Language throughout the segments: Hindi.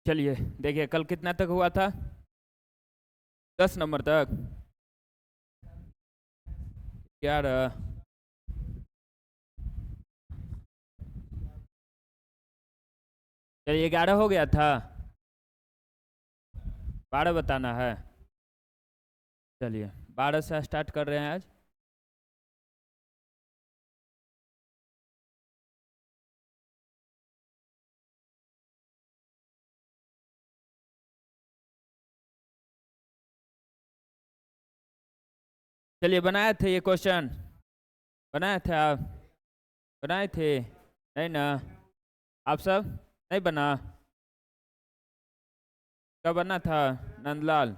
चलिए देखिए, कल कितना तक हुआ था? 10 नंबर तक। 11। चलिए 11 हो गया था। 12 बताना है। चलिए 12 से स्टार्ट कर रहे हैं आज। चलिए बनाए थे ये क्वेश्चन? बनाए थे आप? बनाए थे? नहीं ना? आप सब नहीं बना? कब बना था? नंदलाल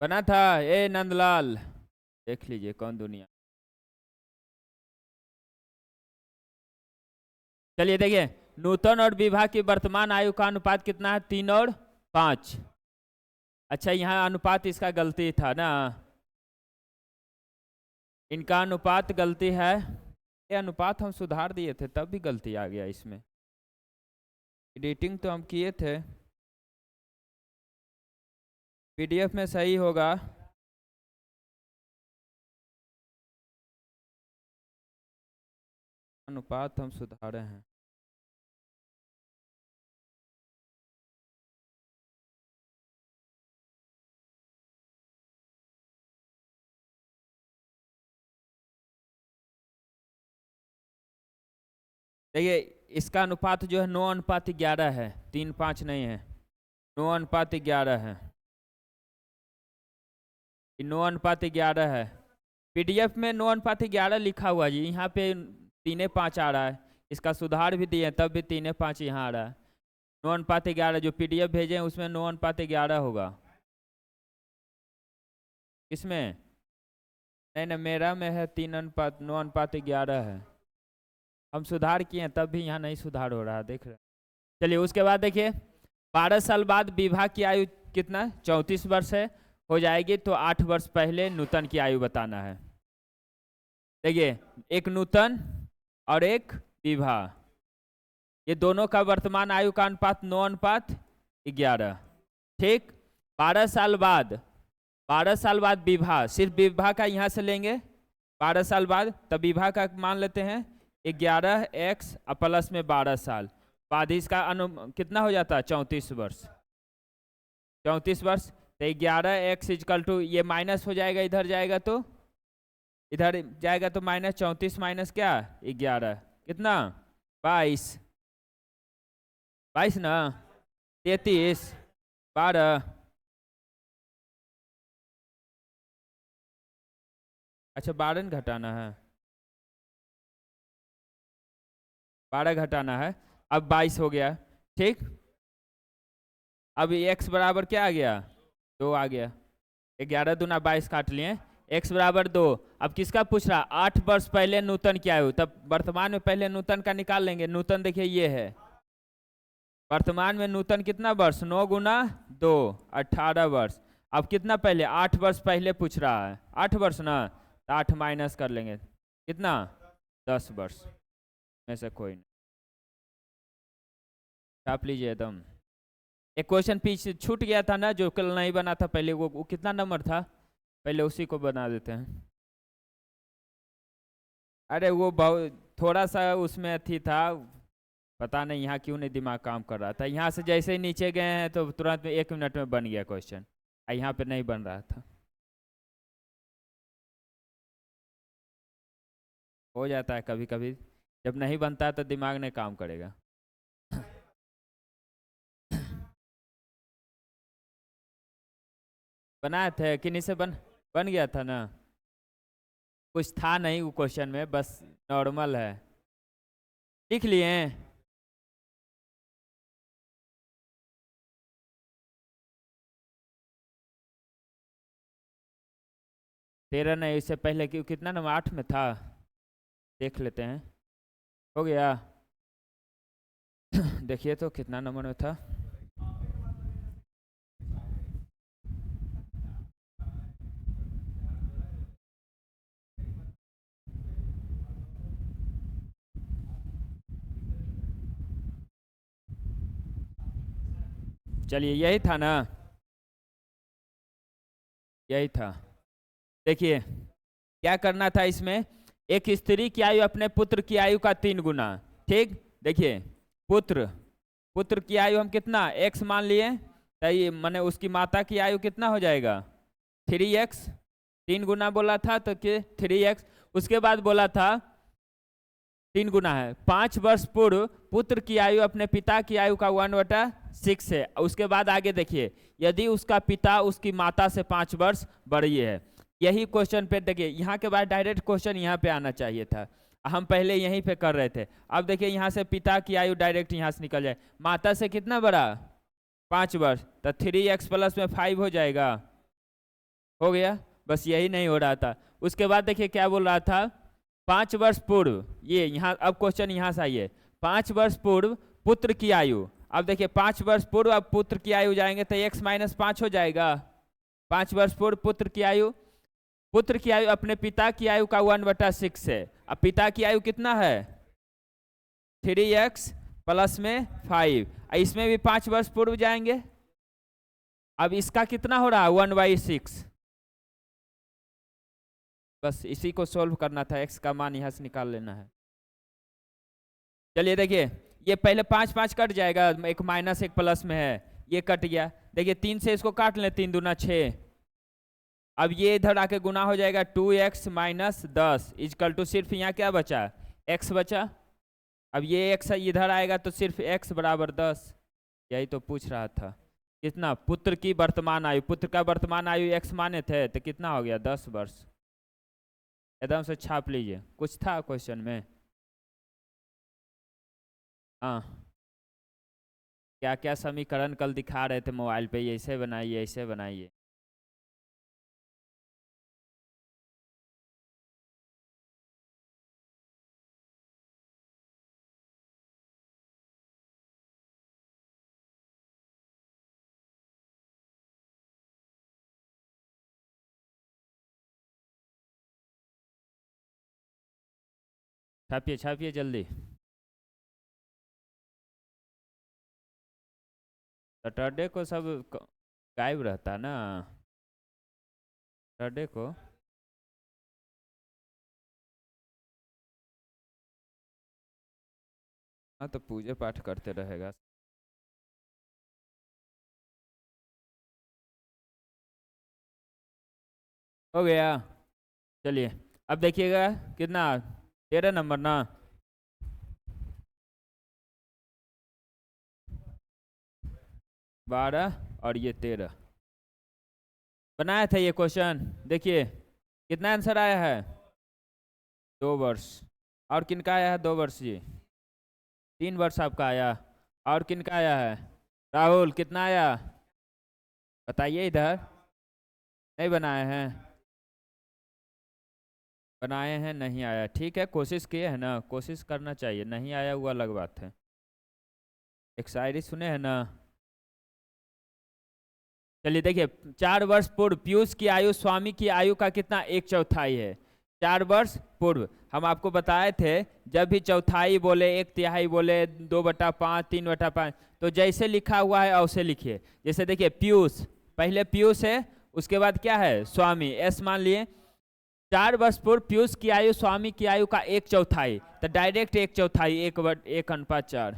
बना था? ए नंदलाल देख लीजिए कौन दुनिया। चलिए देखिए, नूतन और विभा की वर्तमान आयु का अनुपात कितना है? 3 और 5। अच्छा, यहाँ अनुपात इसका गलती था ना, इनका अनुपात गलती है। ये अनुपात हम सुधार दिए थे तब भी गलती आ गया इसमें। एडिटिंग तो हम किए थे, पीडीएफ में सही होगा। अनुपात हम सुधारे हैं। देखिए, इसका अनुपात जो है 9:11 है, 3:5 नहीं है, 9:11 है। 9:11 है। पीडीएफ में 9:11 लिखा हुआ जी, यहाँ पे 3:5 आ रहा है। इसका सुधार भी दिए तब भी 3:5 यहाँ आ रहा है। 9:11 जो पीडीएफ भेजे हैं उसमें 9:11 होगा। किसमें? नहीं नहीं, मेरा में है 9:11 है। हम सुधार किए तब भी यहाँ नहीं सुधार हो रहा, देख रहे। चलिए उसके बाद देखिए, 12 साल बाद विभा की आयु कितना? 34 वर्ष है। हो जाएगी तो 8 वर्ष पहले नूतन की आयु बताना है। देखिए, एक नूतन और एक विभा, ये दोनों का वर्तमान आयु का अनुपात 9:11। ठीक। 12 साल बाद, 12 साल बाद विभा, सिर्फ विभा का यहाँ से लेंगे 12 साल बाद, तब विभा का मान लेते हैं 11x प्लस में 12 साल बाद इसका कितना हो जाता है? 34 वर्ष। 34 वर्ष तो 11x इजकल टू, ये माइनस हो जाएगा, इधर जाएगा तो इधर जाएगा तो माइनस 34 माइनस क्या? 11 कितना? 22। 22 ना? 33। 12। अच्छा 12 घटाना है, 12 घटाना है। अब 22 हो गया। ठीक। अब x बराबर क्या आ गया? 2 आ गया। 11 दूना 22 काट लिए, x बराबर 2। अब किसका पूछ रहा? 8 वर्ष पहले नूतन क्या हो, तब वर्तमान में पहले नूतन का निकाल लेंगे। नूतन देखिए ये है, वर्तमान में नूतन कितना वर्ष? 9 गुना 2 18 वर्ष। अब कितना पहले? 8 वर्ष पहले पूछ रहा है, 8 वर्ष ना, तो 8 माइनस कर लेंगे, कितना? 10 वर्ष में से कोई नहीं। छाप लीजिए एकदम। एक क्वेश्चन पीछे छूट गया था ना, जो कल नहीं बना था पहले, वो कितना नंबर था? पहले उसी को बना देते हैं। अरे वो बहुत थोड़ा सा उसमें अथी था, पता नहीं यहाँ क्यों नहीं दिमाग काम कर रहा था। यहाँ से जैसे ही नीचे गए हैं तो तुरंत में 1 मिनट में बन गया क्वेश्चन, यहाँ पे नहीं बन रहा था। हो जाता है कभी कभी, जब नहीं बनता है तो दिमाग नहीं काम करेगा। बनाए थे कि नहीं से बन गया था ना? कुछ था नहीं वो क्वेश्चन में, बस नॉर्मल है। लिख लिए? 13 नहीं, इससे पहले क्यों, कितना नंबर 8 में था? देख लेते हैं। हो गया। देखिए तो कितना नंबर में था। चलिए यही था ना, यही था। देखिए क्या करना था इसमें, एक स्त्री की आयु अपने पुत्र की आयु का 3 गुना। ठीक, देखिए पुत्र, पुत्र की आयु हम कितना x मान लिए, तो ये माने उसकी माता की आयु कितना हो जाएगा 3x, 3 गुना बोला था तो 3x। उसके बाद बोला था 3 गुना है 5 वर्ष पूर्व पुत्र की आयु अपने पिता की आयु का 1/6 है। उसके बाद आगे देखिए, यदि उसका पिता उसकी माता से 5 वर्ष बड़ी है। यही क्वेश्चन पे देखिए, यहाँ के बाद डायरेक्ट क्वेश्चन यहाँ पे आना चाहिए था, हम पहले यहीं पे कर रहे थे। अब देखिए यहाँ से पिता की आयु डायरेक्ट यहाँ से निकल जाए, माता से कितना बड़ा 5 वर्ष, तो 3x प्लस में 5 हो जाएगा, हो गया। बस यही नहीं हो रहा था। उसके बाद देखिए क्या बोल रहा था, 5 वर्ष पूर्व, ये यहाँ अब क्वेश्चन यहाँ से आइए, 5 वर्ष पूर्व पुत्र की आयु। अब देखिए 5 वर्ष पूर्व अब पुत्र की आयु जाएंगे तो x-5 हो जाएगा। 5 वर्ष पूर्व पुत्र की आयु, पुत्र की आयु अपने पिता की आयु का 1/6 है। अब पिता की आयु कितना है 3x प्लस में 5, इसमें भी 5 वर्ष पूर्व जाएंगे। अब इसका कितना हो रहा है 1/6। बस इसी को सोल्व करना था, x का मान यहाँ से निकाल लेना है। चलिए देखिए ये पहले 5 कट जाएगा, एक माइनस एक प्लस में है, ये कट गया। देखिए 3 से इसको काट लें, 3 दूना 6। अब ये इधर आके गुना हो जाएगा 2x - 10 इजकल टू सिर्फ यहाँ क्या बचा x बचा। अब ये x इधर आएगा तो सिर्फ x बराबर 10। यही तो पूछ रहा था, कितना पुत्र की वर्तमान आयु, पुत्र का वर्तमान आयु x माने थे तो कितना हो गया 10 वर्ष। एकदम से छाप लीजिए, कुछ था क्वेश्चन में। हाँ, क्या क्या समीकरण कल दिखा रहे थे मोबाइल पे, ऐसे बनाइए ऐसे बनाइए। छापिए छापिए जल्दी। सैटरडे को सब गायब रहता ना, सैटरडे को। हाँ तो पूजा पाठ करते रहेगा। हो गया। चलिए अब देखिएगा कितना 13 नंबर ना, 12 और ये 13 बनाया था ये क्वेश्चन। देखिए कितना आंसर आया है 2 वर्ष। और किनका आया है 2 वर्ष, ये 3 वर्ष आपका आया। और किनका आया है राहुल, कितना आया बताइए, इधर नहीं बनाए हैं, बनाए हैं नहीं आया। ठीक है कोशिश किए है ना, कोशिश करना चाहिए, नहीं आया वो अलग बात है। एक शायरी सुने हैं ना। चलिए देखिए 4 वर्ष पूर्व पीयूष की आयु स्वामी की आयु का कितना 1/4 है। 4 वर्ष पूर्व हम आपको बताए थे, जब भी चौथाई बोले 1/3 बोले 2/5 3/5, तो जैसे लिखा हुआ है वैसे लिखिए। जैसे देखिए पीयूष, पहले पीयूष है उसके बाद क्या है स्वामी, एस मान लिए। 4 वर्ष पूर्व पीयूष की आयु स्वामी की आयु का 1/4, तो डायरेक्ट 1/4 1/4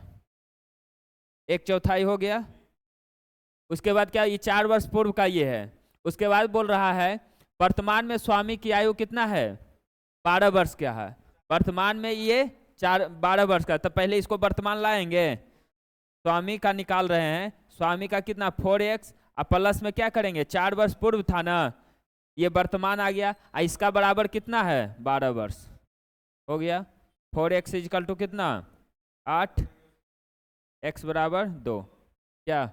1/4 हो गया। उसके बाद क्या, ये 4 वर्ष पूर्व का ये है। उसके बाद बोल रहा है वर्तमान में स्वामी की आयु कितना है 12 वर्ष क्या है, वर्तमान में ये 12 वर्ष का। तो पहले इसको वर्तमान लाएंगे, स्वामी का निकाल रहे हैं, स्वामी का कितना 4x, अब प्लस में क्या करेंगे 4 वर्ष पूर्व था ना, ये वर्तमान आ गया, इसका बराबर कितना है 12 वर्ष हो गया। 4x इजकल टू कितना 8, x बराबर 2, क्या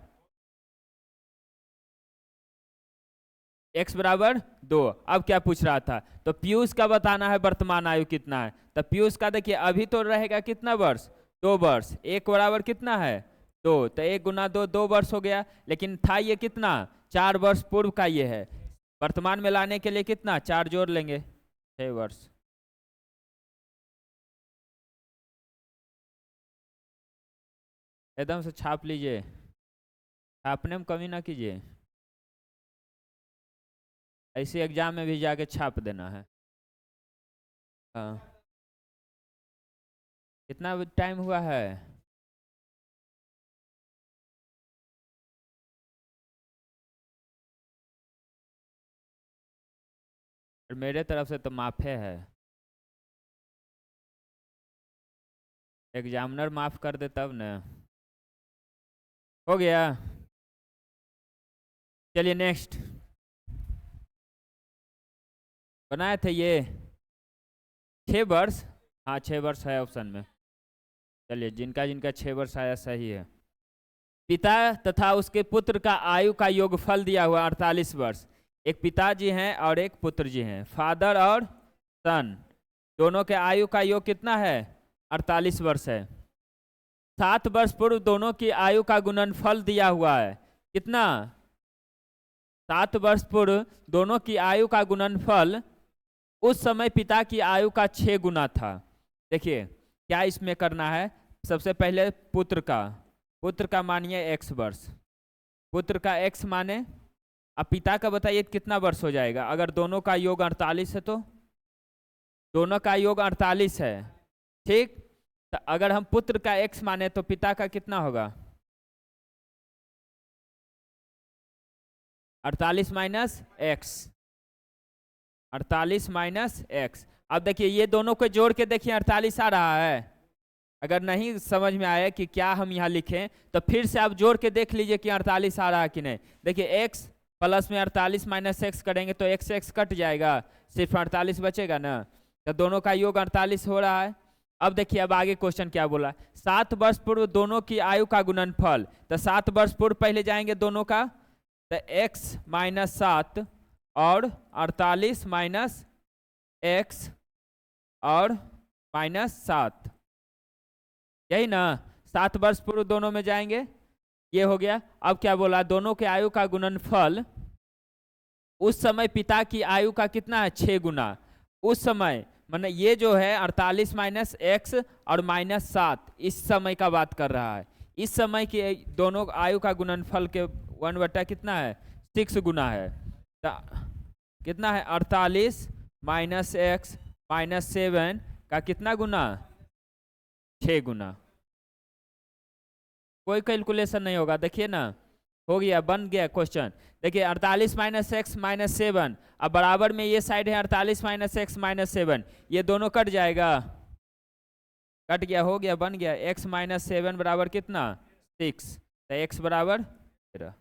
x बराबर 2। अब क्या पूछ रहा था, तो पीयूष का बताना है वर्तमान आयु कितना है। तो पीयूष का देखिए अभी तो रहेगा कितना वर्ष 2 वर्ष, 1 बराबर कितना है 2, तो 1 गुना 2 2 वर्ष हो गया। लेकिन था ये कितना 4 वर्ष पूर्व का ये है, वर्तमान में लाने के लिए कितना 4 जोड़ लेंगे 6 वर्ष। एकदम से छाप लीजिए। छापने में कमी ना कीजिए, ऐसे एग्जाम में भी जाके छाप देना है। हाँ, कितना टाइम हुआ है? और मेरे तरफ से तो माफे है, एग्जामिनर माफ कर दे तब न। हो गया, चलिए नेक्स्ट। बनाए थे ये 6 वर्ष, हाँ 6 वर्ष है ऑप्शन में। चलिए जिनका जिनका 6 वर्ष आया सही है। पिता तथा उसके पुत्र का आयु का योगफल दिया हुआ 48 वर्ष। एक पिताजी हैं और एक पुत्र जी हैं, फादर और सन, दोनों के आयु का योग कितना है? 48 वर्ष है। 7 वर्ष पूर्व दोनों की आयु का गुणनफल दिया हुआ है, कितना? 7 वर्ष पूर्व दोनों की आयु का गुणनफल उस समय पिता की आयु का 6 गुना था। देखिए क्या इसमें करना है, सबसे पहले पुत्र का मानिए x वर्ष, पुत्र का x माने, अब पिता का बताइए कितना वर्ष हो जाएगा? अगर दोनों का योग 48 है तो दोनों का योग 48 है, ठीक। तो अगर हम पुत्र का x माने तो पिता का कितना होगा? 48 माइनस एक्स, 48 माइनस एक्स। अब देखिए ये दोनों को जोड़ के देखिए 48 आ रहा है। अगर नहीं समझ में आया कि क्या हम यहाँ लिखें तो फिर से आप जोड़ के देख लीजिए कि 48 आ रहा है कि नहीं। देखिए x प्लस में 48 माइनस एक्स करेंगे तो x कट जाएगा, सिर्फ 48 बचेगा ना। तो दोनों का योग 48 हो रहा है। अब देखिए अब आगे क्वेश्चन क्या बोला, 7 वर्ष पूर्व दोनों की आयु का गुणनफल। तो 7 वर्ष पूर्व पहले जाएंगे दोनों का, तो x माइनस 7 और 48 माइनस एक्स और माइनस 7, यही ना। 7 वर्ष पूर्व दोनों में जाएंगे, ये हो गया। अब क्या बोला, दोनों के आयु का गुणनफल उस समय पिता की आयु का कितना है? 6 गुना। उस समय मतलब ये जो है 48 माइनस एक्स और माइनस 7, इस समय का बात कर रहा है। इस समय की दोनों आयु का गुणनफल के 1 कितना है? 6 गुना है। तो कितना है? 48 माइनस एक्स माइनस 7 का कितना गुना? 6 गुना। कोई कैलकुलेशन नहीं होगा, देखिए ना, हो गया, बन गया क्वेश्चन। देखिए 48 माइनस एक्स माइनस 7, अब बराबर में ये साइड है 48 माइनस एक्स माइनस 7, ये दोनों कट जाएगा, कट गया, हो गया, बन गया। x माइनस 7 बराबर कितना? 6, तो x बराबर 13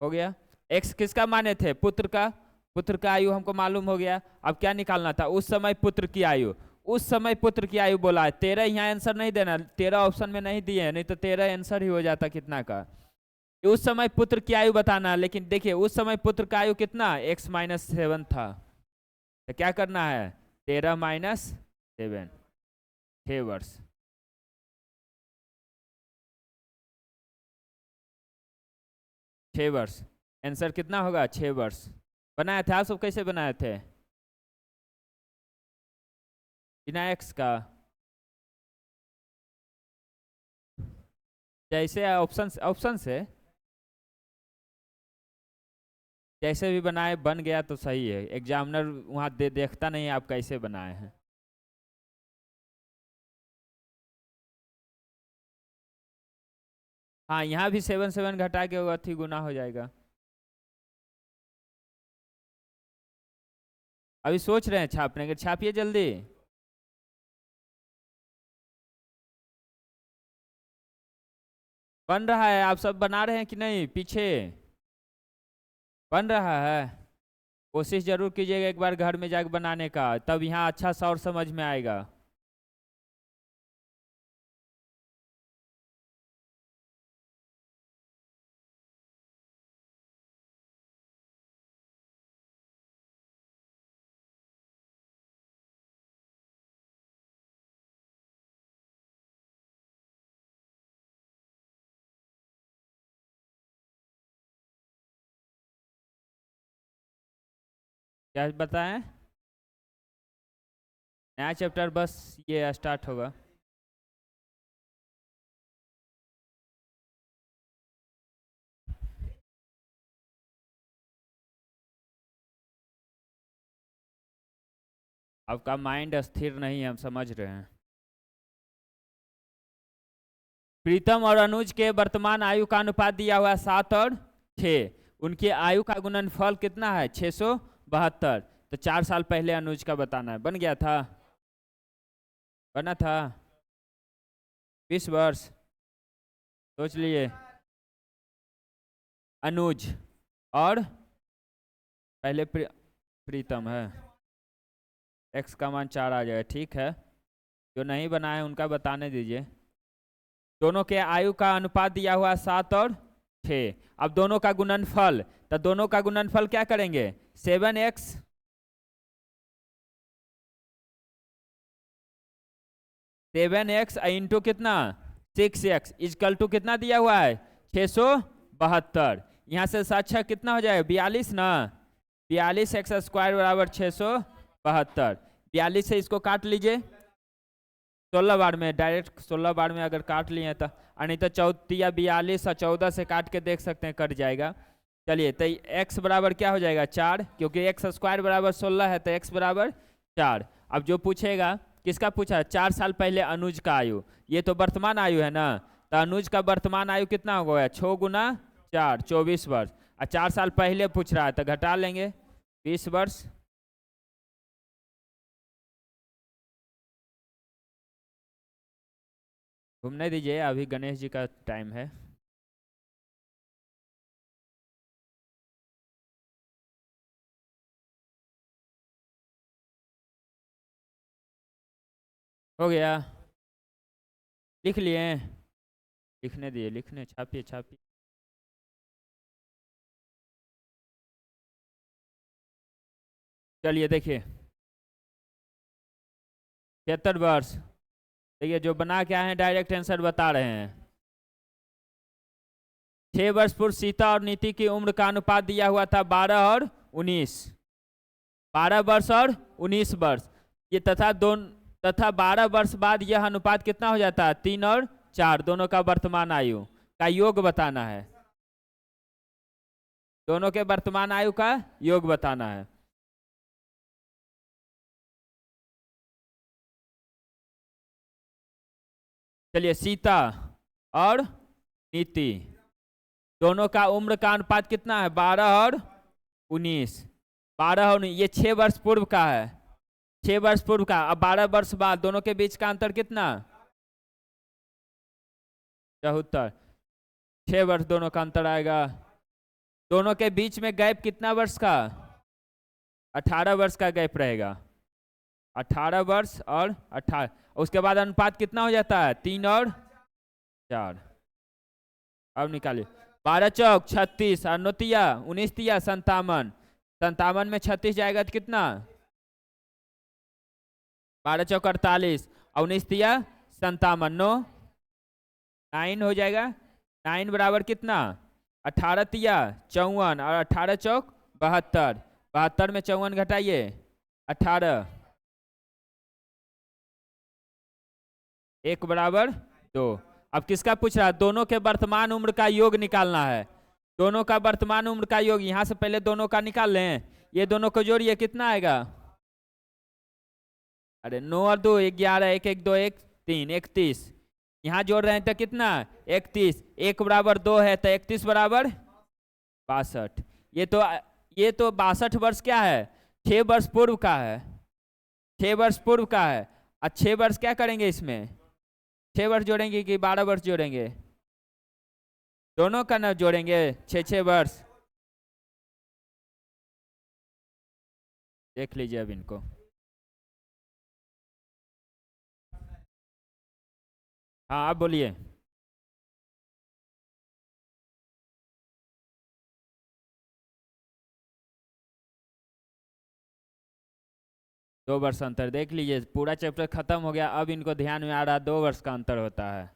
हो गया। x किसका माने थे? पुत्र का। पुत्र का आयु हमको मालूम हो गया। अब क्या निकालना था? उस समय पुत्र की आयु। उस समय पुत्र की आयु बोला है, 13 यहाँ आंसर नहीं देना, 13 ऑप्शन में नहीं दिए हैं, नहीं तो 13 आंसर ही हो जाता कितना का। उस समय पुत्र की आयु बताना, लेकिन देखिए उस समय पुत्र का आयु कितना? x माइनस 7 था। तो क्या करना है? 13 माइनस 7, 6 वर्ष। छः वर्ष आंसर कितना होगा? 6 वर्ष। बनाए थे आप सब, कैसे बनाए थे? बिना एक्स का, जैसे ऑप्शन से जैसे भी बनाए बन गया तो सही है। एग्जामिनर वहाँ देखता नहीं आप कैसे बनाए हैं। हाँ यहाँ भी 7 घटा के होगा, 3 गुना हो जाएगा। अभी सोच रहे हैं छापने के, छापिए जल्दी। बन रहा है, आप सब बना रहे हैं कि नहीं? पीछे बन रहा है, कोशिश जरूर कीजिएगा एक बार घर में जाकर बनाने का, तब यहाँ अच्छा सा और समझ में आएगा। क्या बताएं? नया चैप्टर बस ये स्टार्ट होगा। आपका माइंड स्थिर नहीं है, हम समझ रहे हैं। प्रीतम और अनुज के वर्तमान आयु का अनुपात दिया हुआ 7 और 6। उनकी आयु का गुणनफल कितना है? 672। तो 4 साल पहले अनुज का बताना है। बन गया था? बना था? 20 वर्ष सोच लिए। अनुज और पहले प्रीतम है, x का मान 4 आ जाएगा। ठीक है, जो नहीं बना है उनका बताने दीजिए। दोनों के आयु का अनुपात दिया हुआ 7 और 6। अब दोनों का गुणनफल, तो दोनों का गुणनफल क्या करेंगे? 7x इंटू कितना? 6x इजकल टू कितना दिया हुआ है? 672। यहाँ से 7 कितना हो जाएगा? 42 ना। 42x स्क्वायर बराबर 672। 42 से इसको काट लीजिए 16 बार में, डायरेक्ट 16 बार में अगर काट लिए तो, नहीं तो 42 और 14 से काट के देख सकते हैं, कट जाएगा। चलिए, तो x बराबर क्या हो जाएगा? 4, क्योंकि x स्क्वायर बराबर 16 है, तो x बराबर 4। अब जो पूछेगा, किसका पूछा? 4 साल पहले अनुज का आयु। ये तो वर्तमान आयु है ना, तो अनुज का वर्तमान आयु कितना हो गया? 6 गुना 4, 24 वर्ष। और 4 साल पहले पूछ रहा है, तो घटा लेंगे 20 वर्ष। घूमने दीजिए, अभी गणेश जी का टाइम है। हो गया? लिख लिए? लिखने दिए, लिखने, छापिए छापिए। चलिए देखिए, 76 वर्ष। देखिए, जो बना क्या है, डायरेक्ट आंसर बता रहे हैं। 6 वर्ष पूर्व सीता और नीति की उम्र का अनुपात दिया हुआ था 12 और 19। 12 वर्ष और 19 वर्ष ये, तथा 12 वर्ष बाद यह अनुपात कितना हो जाता है? 3 और 4। दोनों का वर्तमान आयु का योग बताना है। दोनों के वर्तमान आयु का योग बताना है। चलिए, सीता और नीति दोनों का उम्र का अनुपात कितना है? 12 और 19। 12 और 19, ये 6 वर्ष पूर्व का है। 6 वर्ष पूर्व का। अब 12 वर्ष बाद दोनों के बीच का अंतर कितना? 74। 6 वर्ष दोनों का अंतर आएगा। दोनों के बीच में गैप कितना वर्ष का? 18 वर्ष का गैप रहेगा। 18 वर्ष और 18। उसके बाद अनुपात कितना हो जाता है? 3 और 4। अब निकालिए। 12 चौक 36 और 9 तिया 19 तिया 57। 57 में 36 जाएगा तो कितना? 12 चौक 48 और 19 तिया 57। 9 हो जाएगा। 9 बराबर कितना? 18 तिया 54 और 18 चौक 72। 72 में 54 घटाइए 18। 1 बराबर 2। अब किसका पूछ रहा है? दोनों के वर्तमान उम्र का योग निकालना है। दोनों का वर्तमान उम्र का योग, यहां से पहले दोनों का निकाल लें। ये दोनों को जोड़िए, कितना आएगा? अरे 9 और 2 11, 1 1 2 1 3 31। यहाँ जोड़ रहे हैं तो कितना? 31। 1 बराबर 2 है, तो 31 बराबर 62। ये तो 62 वर्ष क्या है? 6 वर्ष पूर्व का है। 6 वर्ष पूर्व का है। और 6 वर्ष क्या करेंगे इसमें? 6 वर्ष जोड़ेंगे कि 12 वर्ष जोड़ेंगे? दोनों का ना जोड़ेंगे, 6 वर्ष। देख लीजिए अब इनको। हाँ, आप बोलिए। दो वर्ष अंतर। देख लीजिए, पूरा चैप्टर खत्म हो गया, अब इनको ध्यान में आ रहा 2 वर्ष का अंतर होता है।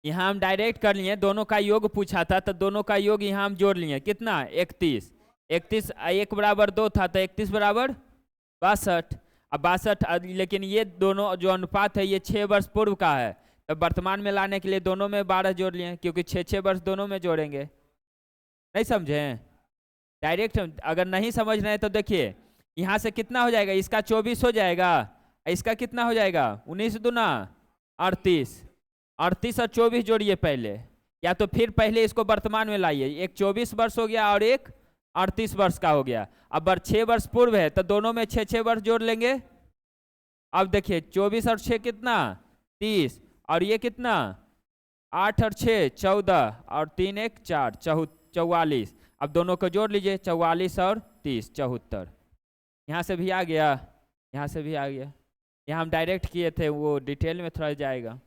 यहाँ हम डायरेक्ट कर लिए, दोनों का योग पूछा था, तो दोनों का योग यहाँ हम जोड़ लिए। कितना? 31। 31 1 बराबर 2 था, तो 31 बराबर 62। अब 62, लेकिन ये दोनों जो अनुपात है ये 6 वर्ष पूर्व का है, तो वर्तमान में लाने के लिए दोनों में 12 जोड़ लिए, क्योंकि 6 वर्ष दोनों में जोड़ेंगे। नहीं समझे? डायरेक्ट अगर नहीं समझ रहे हैं तो देखिए, यहाँ से कितना हो जाएगा, इसका 24 हो जाएगा, इसका कितना हो जाएगा, 19 दूना 38, 38 और 24 जोड़िए पहले, या तो फिर पहले इसको वर्तमान में लाइए। एक 24 वर्ष हो गया और एक 38 वर्ष का हो गया। अब 6 वर्ष पूर्व है तो दोनों में 6 वर्ष जोड़ लेंगे। अब देखिए 24 और 6 कितना, 30, और ये कितना, 8 और 6 14, और 3 1 4 44। अब दोनों को जोड़ लीजिए, 44 और 30 74। यहाँ से भी आ गया, यहाँ से भी आ गया। यहाँ हम डायरेक्ट किए थे, वो डिटेल में थोड़ा जाएगा।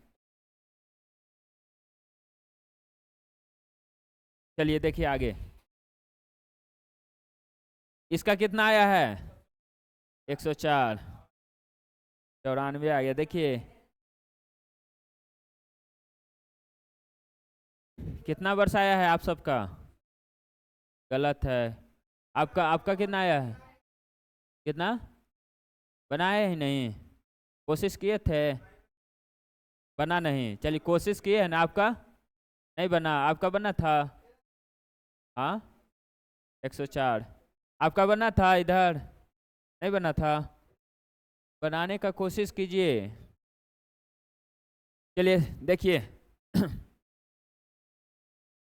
चलिए देखिए आगे, इसका कितना आया है, 104, 94 आ गया। देखिए कितना वर्ष आया है आप सबका, गलत है। आपका कितना आया है, कितना बनाए ही नहीं, कोशिश किए थे, बना नहीं। चलिए कोशिश किए है ना, आपका नहीं बना, आपका बना था, हाँ 104 आपका बना था, इधर नहीं बना था, बनाने का कोशिश कीजिए। चलिए देखिए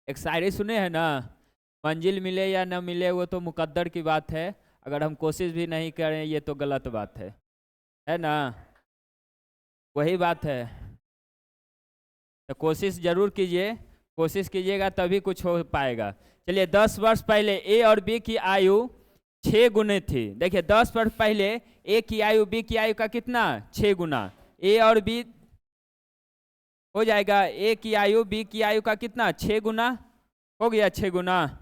एक शायरी सुने हैं ना, मंजिल मिले या न मिले वो तो मुकद्दर की बात है, अगर हम कोशिश भी नहीं करें ये तो गलत बात है ना, वही बात है। तो कोशिश जरूर कीजिए, कोशिश कीजिएगा तभी कुछ हो पाएगा। चलिए 10 वर्ष पहले ए और बी की आयु 6 गुने थी। देखिए 10 वर्ष पहले ए की आयु बी की आयु का कितना, 6 गुना। ए और बी हो जाएगा, ए की आयु बी की आयु का कितना, 6 गुना हो गया, 6 गुना।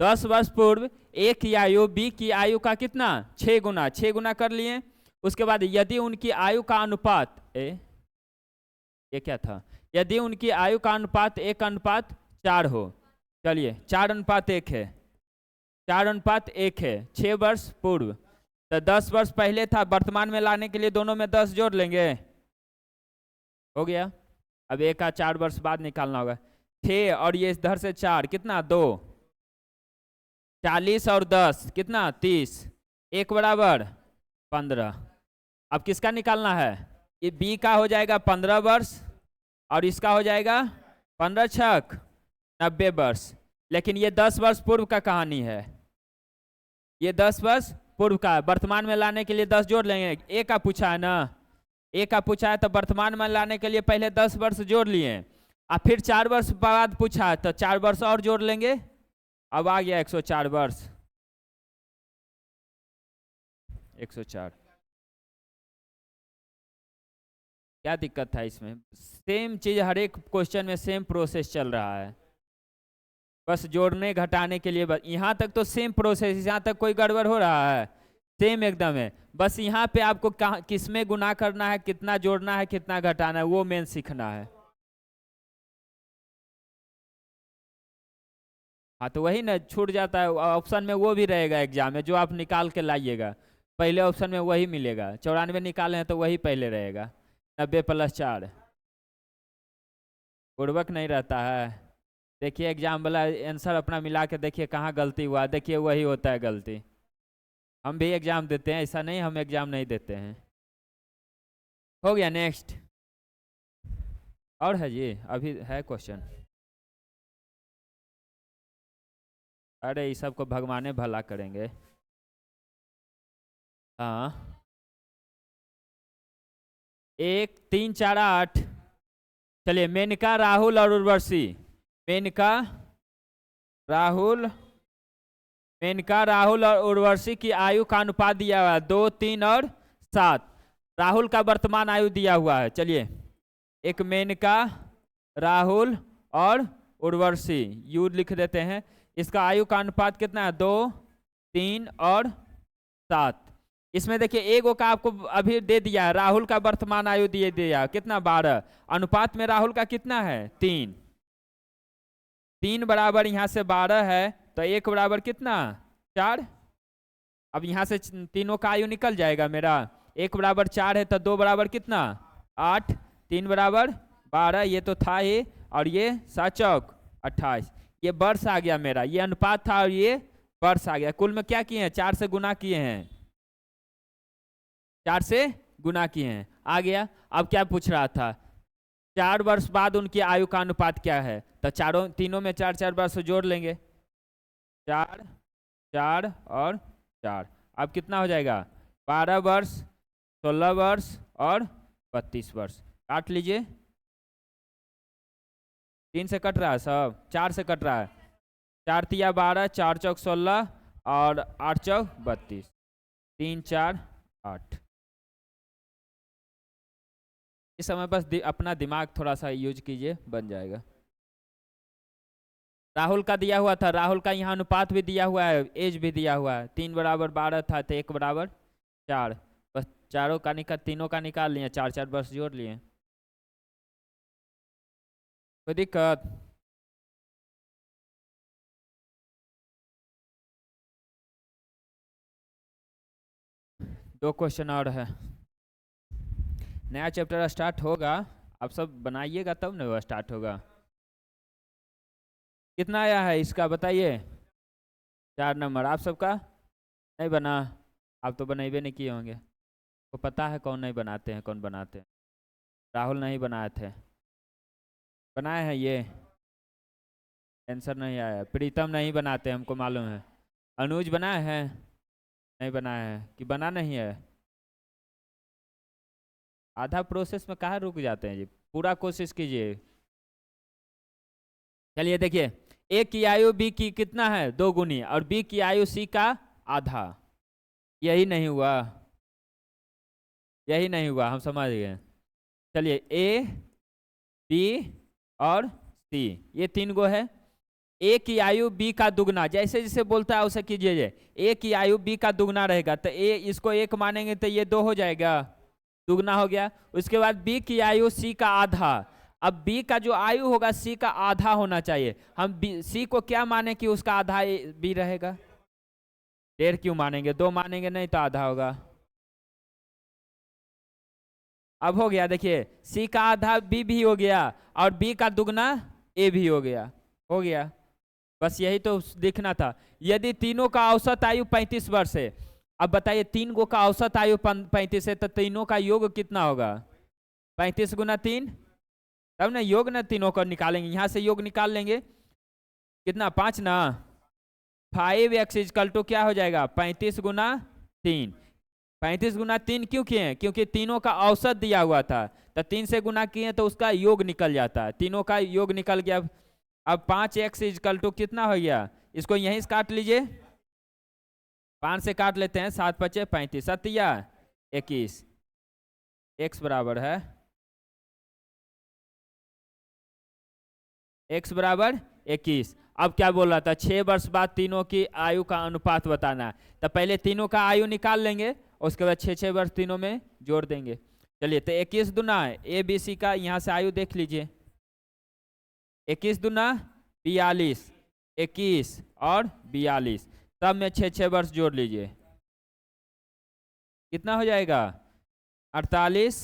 10 वर्ष पूर्व ए की आयु बी की आयु का कितना, 6 गुना, 6 गुना कर लिए। उसके बाद यदि उनकी आयु का अनुपात ये क्या था, यदि उनकी आयु का अनुपात 1:4 हो, चलिए 4:1 है, 4:1 है, 6 वर्ष पूर्व, तो 10 वर्ष पहले था, वर्तमान में लाने के लिए दोनों में 10 जोड़ लेंगे, हो गया। अब 1 का 4 वर्ष बाद निकालना होगा, 6 और ये इधर से 4 कितना, 2, 40 और 10 कितना, 30, 1 बराबर 15। अब किसका निकालना है, ये बी का हो जाएगा 15 वर्ष और इसका हो जाएगा 15 छक 90 वर्ष। लेकिन ये 10 वर्ष पूर्व का कहानी है, ये 10 वर्ष पूर्व का, वर्तमान में लाने के लिए 10 जोड़ लेंगे। ए का पूछा है ना, ए का पूछा है तो वर्तमान में लाने के लिए पहले 10 वर्ष जोड़ लिए, और फिर 4 वर्ष बाद पूछा है तो 4 वर्ष और जोड़ लेंगे। अब आ गया 104 वर्ष, 104। क्या दिक्कत था इसमें, सेम चीज हर एक क्वेश्चन में सेम प्रोसेस चल रहा है, बस जोड़ने घटाने के लिए, यहाँ तक तो सेम प्रोसेस, यहाँ तक कोई गड़बड़ हो रहा है, सेम एकदम है। बस यहाँ पे आपको किस में गुना करना है, कितना जोड़ना है, कितना घटाना है, वो मेन सीखना है। हाँ तो वही ना छूट जाता है, ऑप्शन में वो भी रहेगा एग्जाम में, जो आप निकाल के लाइएगा पहले ऑप्शन में वही मिलेगा। 94 निकाले हैं तो वही पहले रहेगा, 90 + 4। बुड़बक नहीं रहता है। देखिए एग्जाम वाला आंसर अपना मिला के देखिए कहाँ गलती हुआ, देखिए वही होता है गलती। हम भी एग्जाम देते हैं, ऐसा नहीं हम एग्जाम नहीं देते हैं। हो गया, नेक्स्ट। और है जी, अभी है क्वेश्चन। अरे इस सब को भगवाने भला करेंगे। हाँ 1 3 4 8। चलिए मेनका, राहुल और उर्वशी, मेनका राहुल और उर्वशी की आयु का अनुपात दिया हुआ है 2 3 और 7। राहुल का वर्तमान आयु दिया हुआ है। चलिए एक मेनका, राहुल और उर्वशी, यू लिख देते हैं। इसका आयु का अनुपात कितना है, 2 3 और 7। इसमें देखिए एगो का आपको अभी दे दिया है, राहुल का वर्तमान आयु दिया कितना, 12। अनुपात में राहुल का कितना है, 3। 3 बराबर यहाँ से 12 है तो 1 बराबर कितना, 4। अब यहाँ से तीनों का आयु निकल जाएगा मेरा। 1 बराबर 4 है तो 2 बराबर कितना 8, 3 बराबर 12, ये तो था ही, और ये 7 चौक 28, ये वर्ष आ गया मेरा, ये अनुपात था और ये वर्ष आ गया। कुल में क्या किए हैं 4 से गुना किए हैं, 4 से गुना किए हैं, आ गया। अब क्या पूछ रहा था 4 वर्ष बाद उनकी आयु का अनुपात क्या है, तो तीनों में 4 वर्ष जोड़ लेंगे, 4 4 और 4, अब कितना हो जाएगा 12 वर्ष, 16 वर्ष और 32 वर्ष। काट लीजिए, 3 से कट रहा है सब, 4 से कट रहा है, 4 तिया 12, 4 चौक 16 और 8 चौक 32, 3 4 8। इस समय बस अपना दिमाग थोड़ा सा यूज कीजिए, बन जाएगा। राहुल का दिया हुआ था, राहुल का यहाँ अनुपात भी दिया हुआ है, एज भी दिया हुआ है, 3 बराबर 12 था तो 1 बराबर 4, बस चारों का निकाल, तीनों का निकाल लिए, 4 वर्ष जोड़ लिए। कोई दिक्कत? दो क्वेश्चन और है, नया चैप्टर स्टार्ट होगा, आप सब बनाइएगा तब ना वो स्टार्ट होगा। कितना आया है इसका बताइए, 4 नंबर। आप सबका नहीं बना, आप तो बनाइबे नहीं किए होंगे, को पता है कौन नहीं बनाते हैं, कौन बनाते हैं। राहुल नहीं बनाए थे, बनाए हैं ये, आंसर नहीं आया। प्रीतम नहीं बनाते, हमको मालूम है। अनुज बनाए हैं, नहीं बनाए हैं कि बना नहीं है। आधा प्रोसेस में कहाँ रुक जाते हैं जी, पूरा कोशिश कीजिए। चलिए देखिए, ए की आयु बी की कितना है 2 गुनी, और बी की आयु सी का आधा, यही नहीं हुआ, यही नहीं हुआ, हम समझ गए। चलिए ए बी और सी, ये 3 गो है। ए की आयु बी का दुगना, जैसे जैसे बोलता है उसे कीजिए। ए की आयु बी का दुगना रहेगा तो ए इसको 1 मानेंगे तो ये 2 हो जाएगा, दुगना हो गया। उसके बाद बी की आयु सी का आधा, अब बी का जो आयु होगा सी का आधा होना चाहिए। हम सी को क्या माने कि उसका आधा बी रहेगा, 1.5 क्यों मानेंगे, 2 मानेंगे नहीं तो आधा होगा। अब हो गया, देखिए सी का आधा बी भी हो गया और बी का दुगना ए भी हो गया, हो गया। बस यही तो दिखना था। यदि तीनों का औसत आयु 35 वर्ष है, अब बताइए 3 गो का औसत आयु 35 है तो तीनों का योग कितना होगा, 35 गुना 3, तब ना योग ना तीनों को निकालेंगे, यहाँ से योग निकाल लेंगे, कितना 5 ना, 5x इक्वल टू क्या हो जाएगा 35 गुना 3। 35 गुना 3 क्यों किए, क्योंकि तीनों का औसत दिया हुआ था, तो 3 से गुना किए तो उसका योग निकल जाता है, तीनों का योग निकल गया। अब 5x इक्वल टू कितना हो गया, इसको यहीं से काट लीजिए, 5 से काट लेते हैं, 7 5 35, 7 या 21, x बराबर है, x बराबर 21। अब क्या बोल रहा था 6 वर्ष बाद तीनों की आयु का अनुपात बताना है, तो पहले तीनों का आयु निकाल लेंगे, उसके बाद 6 वर्ष तीनों में जोड़ देंगे। चलिए तो 21 दुना ए बी सी का यहाँ से आयु देख लीजिए, 21 दुना 42, 21 और 42, सब में 6 वर्ष जोड़ लीजिए, कितना हो जाएगा 48,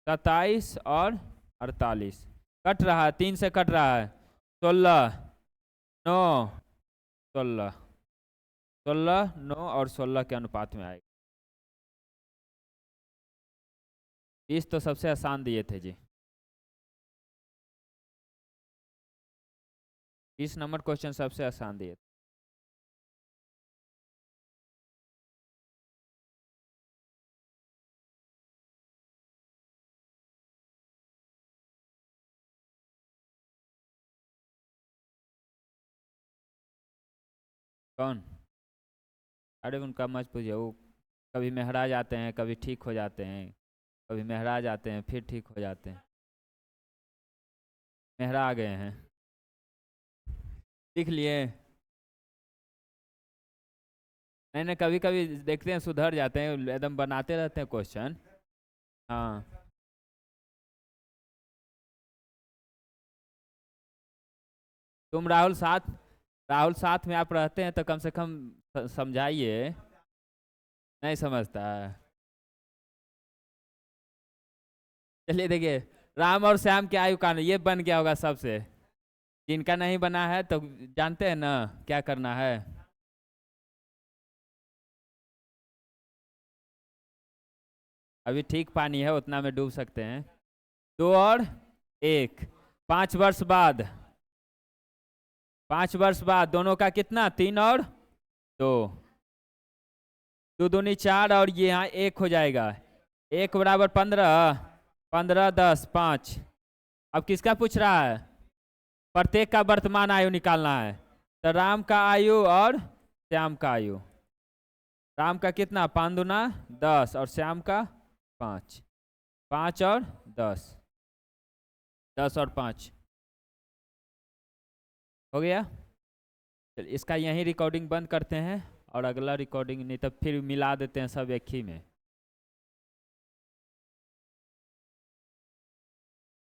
27 और 48, कट रहा है, 3 से कट रहा है, 16 9 16, 16 9 और 16 के अनुपात में आएगा। इस तो सबसे आसान दिए थे जी, 20 नंबर क्वेश्चन सबसे आसान दिए थे। कौन? अरे उनका मत पूछिए, वो कभी मेहरा जाते हैं, कभी ठीक हो जाते हैं, कभी मेहरा जाते हैं फिर ठीक हो जाते हैं, मेहरा आ गए हैं, सीख लिए। नहीं नहीं, कभी कभी देखते हैं सुधर जाते हैं, एकदम बनाते रहते हैं क्वेश्चन। हाँ तुम राहुल साथ में आप रहते हैं तो कम से कम समझाइए, नहीं समझता है। चलिए देखिए, राम और श्याम की आयु का ये बन गया होगा सबसे। जिनका नहीं बना है तो जानते हैं ना क्या करना है। अभी ठीक पानी है, उतना में डूब सकते हैं। 2 और 1, 5 वर्ष बाद, 5 वर्ष बाद दोनों का कितना, 3 और 2, 2 दूनी 4 और ये यहाँ 1 हो जाएगा। 1 बराबर 15, 15 10 5। अब किसका पूछ रहा है, प्रत्येक का वर्तमान आयु निकालना है। तो राम का आयु और श्याम का आयु, राम का कितना 5 दूना 10 और श्याम का 5, 5 और 10, 10 और 5 हो गया। चलिए इसका यहीं रिकॉर्डिंग बंद करते हैं और अगला रिकॉर्डिंग नहीं तो फिर मिला देते हैं सब एक ही में।